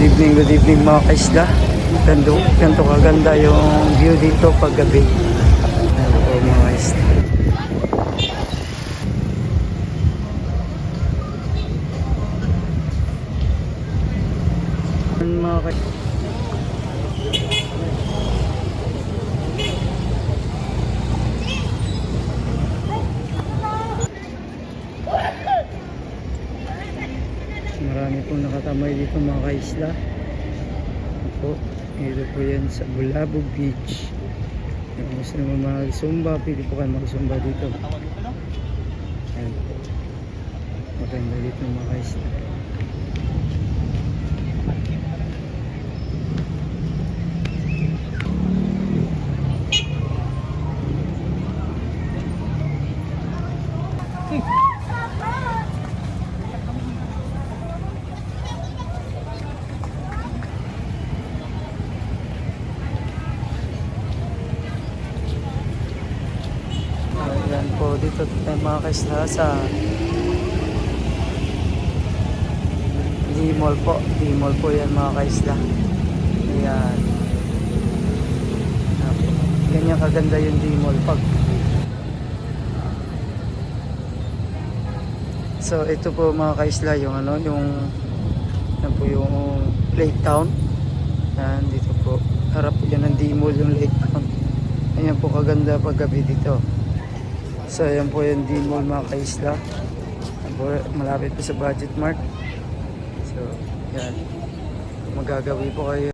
Good evening mga kaisla. Ganito kaganda yung view dito pag gabi. Ayan po mga kaisla. Mga kaisla. Marami pong nakatamay dito mga kaisla. Ito po yan sa Bulabog Beach. Kung gusto naman mag-zumba, pwede po kayo mag-zumba dito. Ayan po. Maganda dito mga kaisla. Ayan po, dito tayo mga kaisla sa D-Mall po. D-Mall po yan mga kaisla. Ayan. Ganyan kaganda yung D-Mall pag. So ito po mga kaisla yung ano, yung po yung Lake Town. Ayan, dito po. Harap po yan ng D-Mall yung Lake Town. Ayan po kaganda pag gabi dito. So ayan po yung D-Mall mga kaisla. Malapit po sa Budget Mart. So yan. Magagawi po kayo.